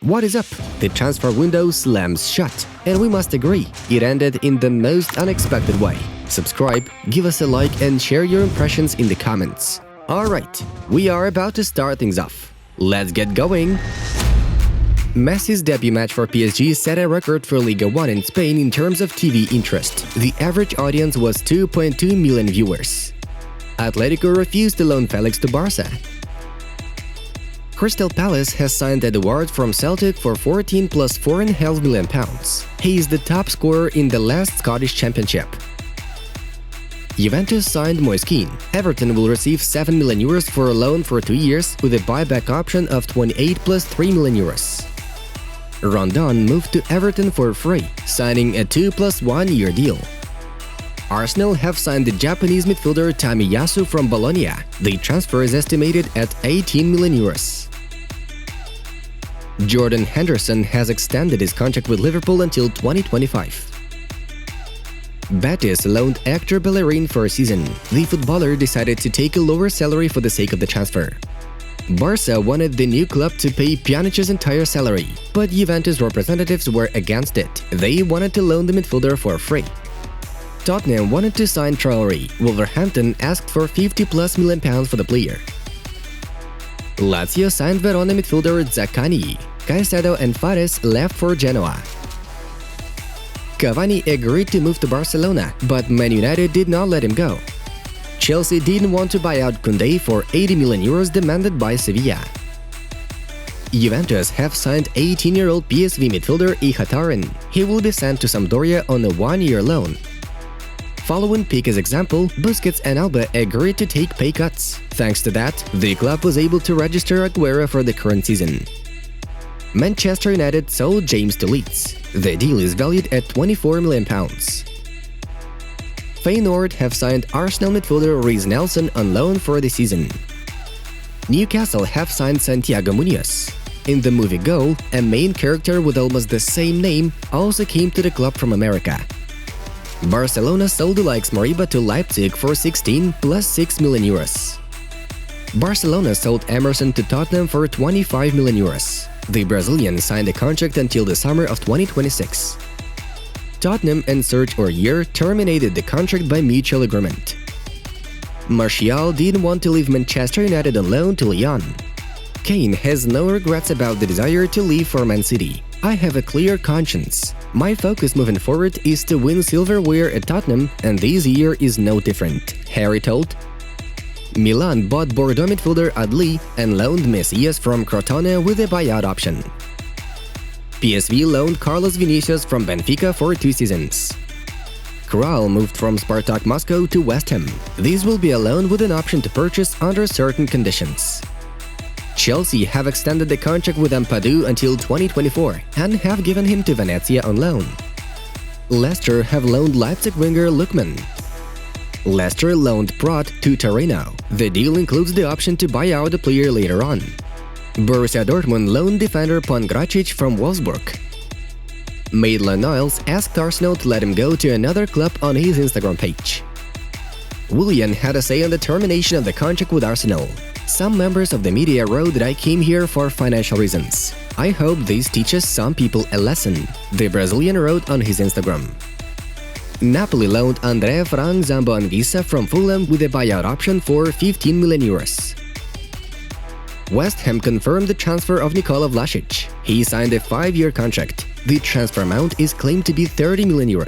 What is up? The transfer window slams shut, and we must agree, it ended in the most unexpected way. Subscribe, give us a like and share your impressions in the comments. Alright, we are about to start things off. Let's get going! Messi's debut match for PSG set a record for Liga 1 in Spain in terms of TV interest. The average audience was 2.2 million viewers. Atletico refused to loan Felix to Barca. Crystal Palace has signed Edouard from Celtic for 14 plus £4.5 million. He is the top scorer in the last Scottish Championship. Juventus signed Moise Kean. Everton will receive €7 million for a loan for 2 years with a buyback option of 28 plus €3 million. Rondon moved to Everton for free, signing a 2 plus 1 year deal. Arsenal have signed the Japanese midfielder Tamiyasu from Bologna. The transfer is estimated at €18 million. Jordan Henderson has extended his contract with Liverpool until 2025. Betis loaned Hector Bellerin for a season. The footballer decided to take a lower salary for the sake of the transfer. Barca wanted the new club to pay Pjanic's entire salary, but Juventus representatives were against it. They wanted to loan the midfielder for free. Tottenham wanted to sign Traoré. Wolverhampton asked for £50 plus million for the player. Lazio signed Verona midfielder Zaccagni. Caicedo and Fares left for Genoa. Cavani agreed to move to Barcelona, but Man United did not let him go. Chelsea didn't want to buy out Koundé for €80 million demanded by Sevilla. Juventus have signed 18-year-old PSV midfielder Ihataren. He will be sent to Sampdoria on a 1-year loan. Following Piqué's example, Busquets and Alba agreed to take pay cuts. Thanks to that, the club was able to register Aguero for the current season. Manchester United sold James to Leeds. The deal is valued at £24 million. Feyenoord have signed Arsenal midfielder Reece Nelson on loan for the season. Newcastle have signed Santiago Munoz. In the movie Goal, a main character with almost the same name also came to the club from America. Barcelona sold Alex Moriba to Leipzig for 16 plus €6 million. Barcelona sold Emerson to Tottenham for €25 million. The Brazilian signed a contract until the summer of 2026. Tottenham and Serge Aurier terminated the contract by mutual agreement. Martial didn't want to leave Manchester United on loan to Lyon. Kane has no regrets about the desire to leave for Man City. I have a clear conscience. My focus moving forward is to win silverware at Tottenham, and this year is no different, Harry told. Milan bought Bordeaux midfielder Adli and loaned Messias from Crotone with a buyout option. PSV loaned Carlos Vinicius from Benfica for 2 seasons. Kral moved from Spartak Moscow to West Ham. This will be a loan with an option to purchase under certain conditions. Chelsea have extended the contract with Ampadu until 2024 and have given him to Venezia on loan. Leicester have loaned Leipzig winger Lookman. Leicester loaned Prat to Torino. The deal includes the option to buy out the player later on. Borussia Dortmund loaned defender Pongracic from Wolfsburg. Maitland-Niles asked Arsenal to let him go to another club on his Instagram page. Willian had a say on the termination of the contract with Arsenal. Some members of the media wrote that I came here for financial reasons. I hope this teaches some people a lesson, the Brazilian wrote on his Instagram. Napoli loaned André Frank Zambo Anguissa from Fulham with a buyout option for €15 million. West Ham confirmed the transfer of Nikola Vlasic. He signed a 5-year contract. The transfer amount is claimed to be €30 million.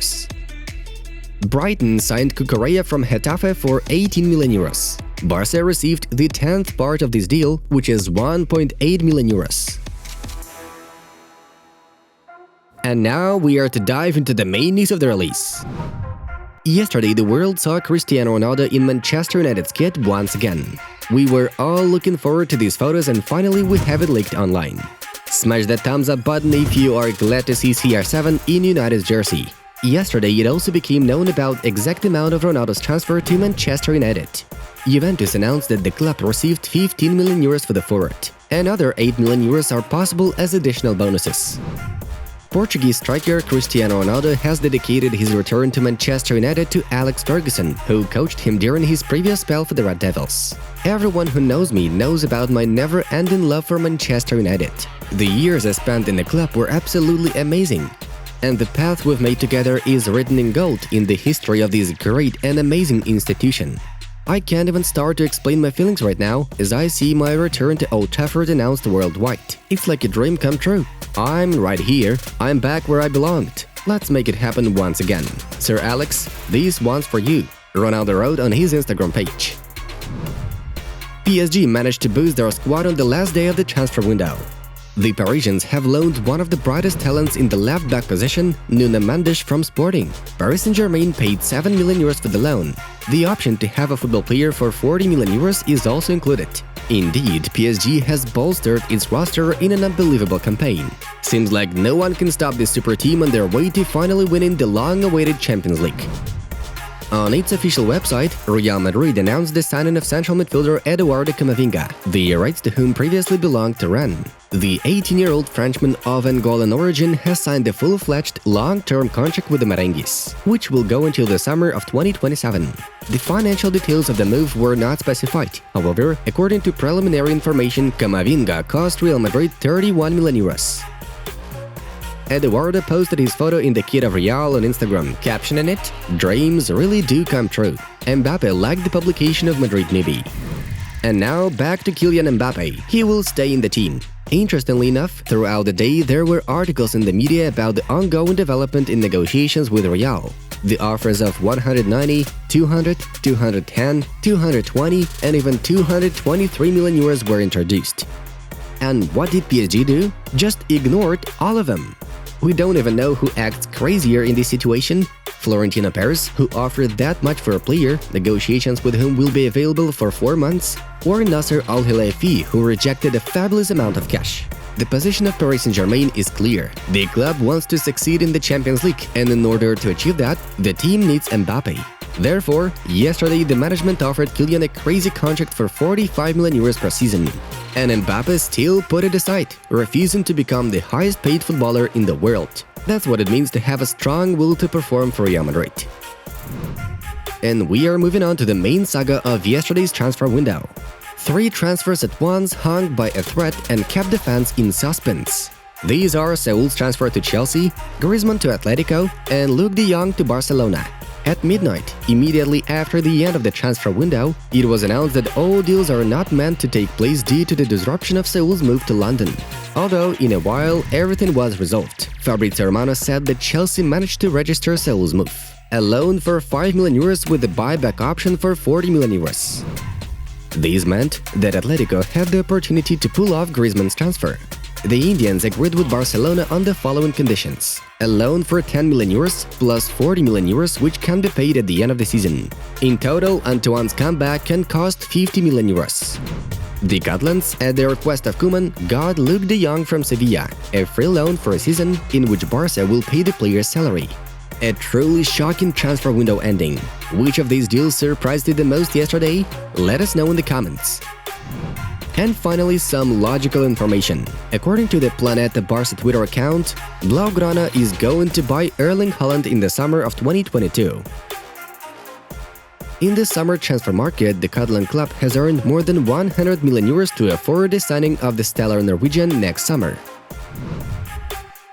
Brighton signed Cucurella from Getafe for €18 million. Barca received the 10th part of this deal, which is €1.8 million. And now we are to dive into the main news of the release. Yesterday, the world saw Cristiano Ronaldo in Manchester United's kit once again. We were all looking forward to these photos and finally we have it leaked online. Smash that thumbs up button if you are glad to see CR7 in United's jersey. Yesterday, it also became known about exact amount of Ronaldo's transfer to Manchester United. Juventus announced that the club received €15 million for the forward. Another €8 million are possible as additional bonuses. Portuguese striker Cristiano Ronaldo has dedicated his return to Manchester United to Alex Ferguson, who coached him during his previous spell for the Red Devils. Everyone who knows me knows about my never-ending love for Manchester United. The years I spent in the club were absolutely amazing, and the path we've made together is written in gold in the history of this great and amazing institution. I can't even start to explain my feelings right now as I see my return to Old Trafford announced worldwide. It's like a dream come true. I'm right here, I'm back where I belonged. Let's make it happen once again. Sir Alex, this one's for you, Ronaldo wrote on his Instagram page. PSG managed to boost their squad on the last day of the transfer window. The Parisians have loaned one of the brightest talents in the left-back position, Nuno Mendes from Sporting. Paris Saint-Germain paid 7 million euros for the loan. The option to have a football player for 40 million euros is also included. Indeed, PSG has bolstered its roster in an unbelievable campaign. Seems like no one can stop this super team on their way to finally winning the long-awaited Champions League. On its official website, Real Madrid announced the signing of central midfielder Eduardo Camavinga, the rights to whom previously belonged to Rennes. The 18-year-old Frenchman of Angolan origin has signed a full-fledged, long-term contract with the Merengues, which will go until the summer of 2027. The financial details of the move were not specified. However, according to preliminary information, Camavinga cost Real Madrid 31 million euros. Eduardo posted his photo in the kit of Real on Instagram, captioning it, "Dreams really do come true." Mbappe liked the publication of Madrid newbie. And now back to Kylian Mbappe. He will stay in the team. Interestingly enough, throughout the day there were articles in the media about the ongoing development in negotiations with Real. The offers of 190, 200, 210, 220 and even 223 million euros were introduced. And what did PSG do? Just ignored all of them. We don't even know who acts crazier in this situation. Florentino Perez, who offered that much for a player, negotiations with whom will be available for 4 months, or Nasser Al-Khelaifi, who rejected a fabulous amount of cash. The position of Paris Saint-Germain is clear. The club wants to succeed in the Champions League, and in order to achieve that, the team needs Mbappe. Therefore, yesterday the management offered Kylian a crazy contract for 45 million euros per season. And Mbappe still put it aside, refusing to become the highest-paid footballer in the world. That's what it means to have a strong will to perform for Real Madrid. And we are moving on to the main saga of yesterday's transfer window. 3 transfers at once hung by a threat and kept the fans in suspense. These are Saul's transfer to Chelsea, Griezmann to Atletico, and Luuk de Jong to Barcelona. At midnight, immediately after the end of the transfer window, it was announced that all deals are not meant to take place due to the disruption of Saul's move to London. Although, in a while, everything was resolved. Fabrizio Romano said that Chelsea managed to register Saul's move. A loan for 5 million euros with a buyback option for 40 million euros. This meant that Atlético had the opportunity to pull off Griezmann's transfer. The Indians agreed with Barcelona on the following conditions: a loan for 10 million euros plus 40 million euros which can be paid at the end of the season. In total, Antoine's comeback can cost 50 million euros. The Catalans, at the request of Koeman, got Luuk de Jong from Sevilla, a free loan for a season in which Barca will pay the player's salary. A truly shocking transfer window ending. Which of these deals surprised you the most yesterday? Let us know in the comments. And finally, some logical information. According to the Planeta Barca Twitter account, Blaugrana is going to buy Erling Haaland in the summer of 2022. In the summer transfer market, the Catalan club has earned more than 100 million euros to afford the signing of the stellar Norwegian next summer.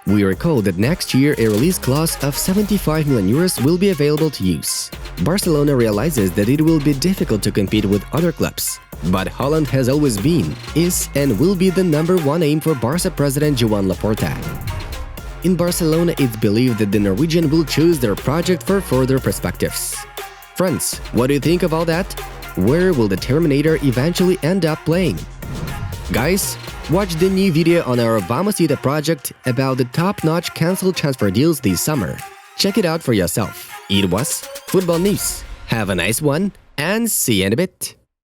We recall that next year a release clause of 75 million euros will be available to use. Barcelona realizes that it will be difficult to compete with other clubs. But Haaland has always been, is and will be the #1 aim for Barca president Joan Laporta. In Barcelona, it's believed that the Norwegian will choose their project for further perspectives. Friends, what do you think of all that? Where will the Terminator eventually end up playing? Guys, watch the new video on our Vamos Ida project about the top-notch cancelled transfer deals this summer. Check it out for yourself. It was Football News. Have a nice one, and see you in a bit.